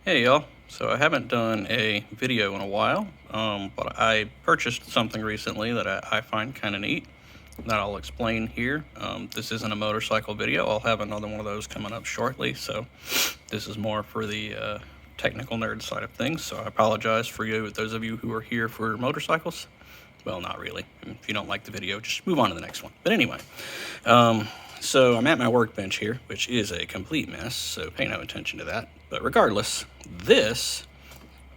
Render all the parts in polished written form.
Hey y'all, so I haven't done a video in a while, but I purchased something recently that I find kind of neat that I'll explain here. This isn't a motorcycle video. I'll have another one of those coming up shortly, so this is more for the technical nerd side of things, so I apologize for those of you who are here for motorcycles. Well, not really. If you don't like the video, just move on to the next one. But anyway, so I'm at my workbench here, which is a complete mess, so pay no attention to that. But regardless, this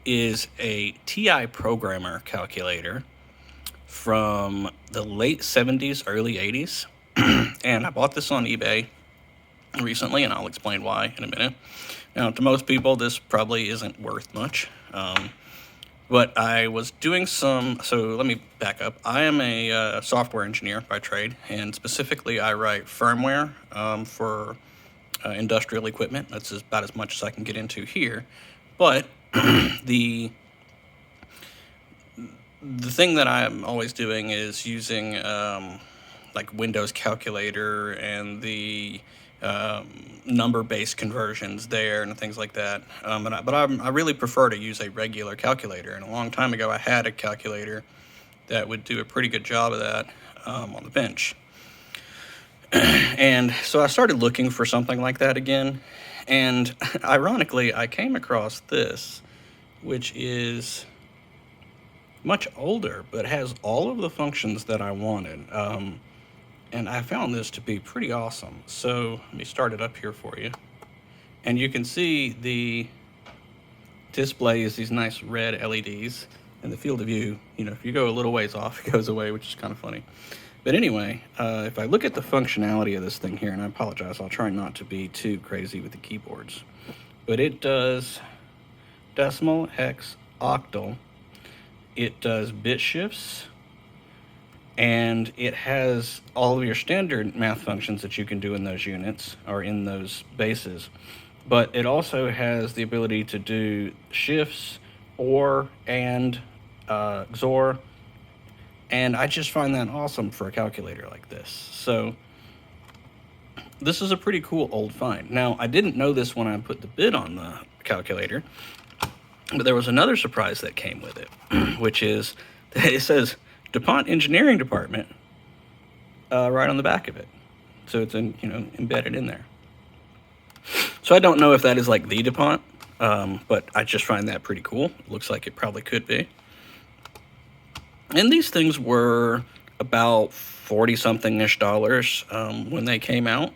is a TI programmer calculator from the late 70s, early 80s. And I bought this on eBay recently, and I'll explain why in a minute. Now, to most people, this probably isn't worth much. But I was doing so let me back up. I am a software engineer by trade, and specifically I write firmware for industrial equipment. That's about as much as I can get into here. But the thing that I'm always doing is using like Windows calculator and the number-based conversions there and things like that. But I really prefer to use a regular calculator. And a long time ago, I had a calculator that would do a pretty good job of that on the bench. And so I started looking for something like that again. And ironically, I came across this, which is much older, but has all of the functions that I wanted. And I found this to be pretty awesome. So let me start it up here for you. And you can see the display is these nice red LEDs. And the field of view, if you go a little ways off, it goes away, which is kind of funny. But anyway, if I look at the functionality of this thing here, and I apologize, I'll try not to be too crazy with the keyboards. But it does decimal, hex, octal. It does bit shifts. And it has all of your standard math functions that you can do in those units or in those bases. But it also has the ability to do shifts, OR, and XOR. And I just find that awesome for a calculator like this. So this is a pretty cool old find. Now, I didn't know this when I put the bid on the calculator, but there was another surprise that came with it, which is it says DuPont Engineering Department right on the back of it. So it's embedded in there. So I don't know if that is like the DuPont, but I just find that pretty cool. It looks like it probably could be. And these things were about 40-something-ish dollars when they came out,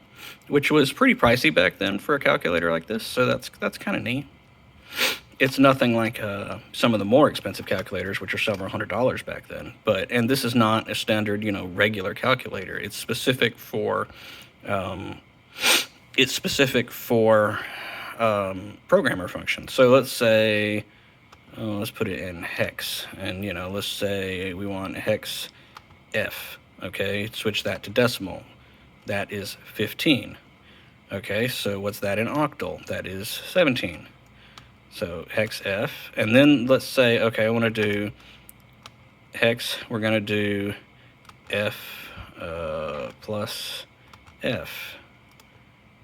which was pretty pricey back then for a calculator like this. So that's kind of neat. It's nothing like some of the more expensive calculators, which are several $100s back then. And this is not a standard, regular calculator. It's specific for programmer functions. So let's say, let's put it in hex, and let's say we want hex F. Okay, switch that to decimal. That is 15. Okay, so what's that in octal? That is 17. So hex F, and then let's say, okay, I want to do hex, we're going to do F plus F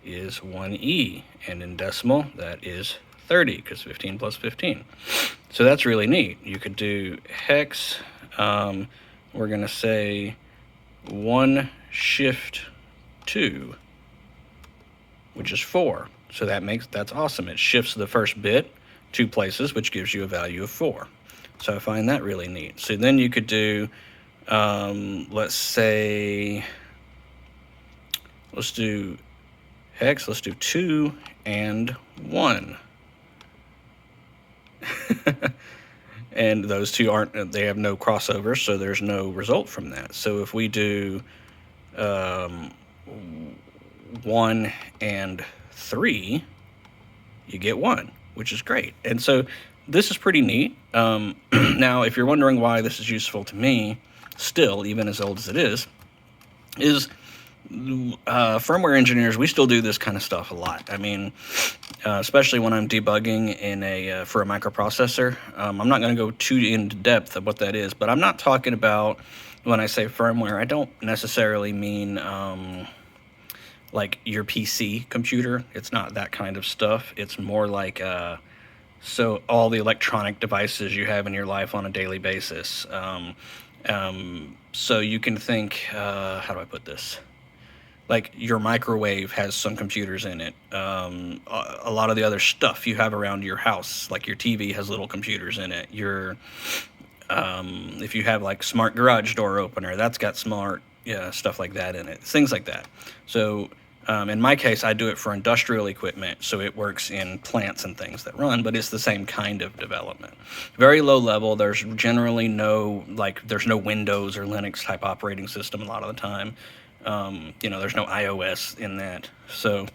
is 1E, and in decimal, that is 30, because 15 plus 15. So that's really neat. You could do hex, we're going to say 1 shift 2, which is 4. So that's awesome. It shifts the first bit 2 places, which gives you a value of 4. So I find that really neat. So then you could do, let's do hex, let's do 2 and 1. And those two they have no crossover, so there's no result from that. So if we do 1 and 3, you get 1, which is great. And so this is pretty neat. Now, if you're wondering why this is useful to me, still, even as old as it is firmware engineers, we still do this kind of stuff a lot. I mean, especially when I'm debugging for a microprocessor. I'm not going to go too into depth of what that is, but I'm not talking about, when I say firmware, I don't necessarily mean like your PC computer. It's not that kind of stuff. It's more like So all the electronic devices you have in your life on a daily basis. So you can think, how do I put this? Like your microwave has some computers in it. A lot of the other stuff you have around your house, like your TV, has little computers in it. If you have like smart garage door opener, that's got smart, yeah, stuff like that in it. Things like that. So in my case, I do it for industrial equipment, so it works in plants and things that run, but it's the same kind of development. Very low level. There's generally there's no Windows or Linux type operating system a lot of the time. There's no iOS in that. So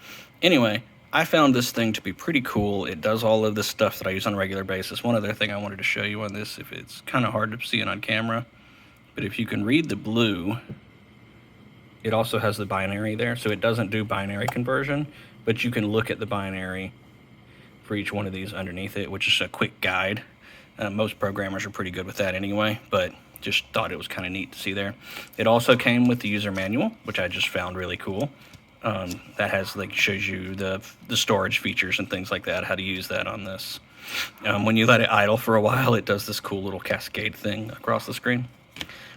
anyway, I found this thing to be pretty cool. It does all of this stuff that I use on a regular basis. One other thing I wanted to show you on this, if it's kind of hard to see it on camera, but if you can read the blue, it also has the binary there. So it doesn't do binary conversion, but you can look at the binary for each one of these underneath it, which is a quick guide. Most programmers are pretty good with that anyway, but just thought it was kind of neat to see there. It also came with the user manual, which I just found really cool. That has shows you the storage features and things like that, how to use that on this. When you let it idle for a while, it does this cool little cascade thing across the screen.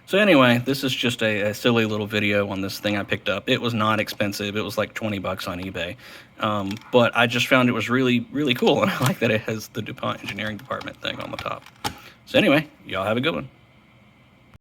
So anyway, this is just a silly little video on this thing I picked up. It was not expensive. It was like 20 bucks on eBay. But I just found it was really, really cool, and I like that it has the DuPont engineering department thing on the top. So anyway, y'all have a good one.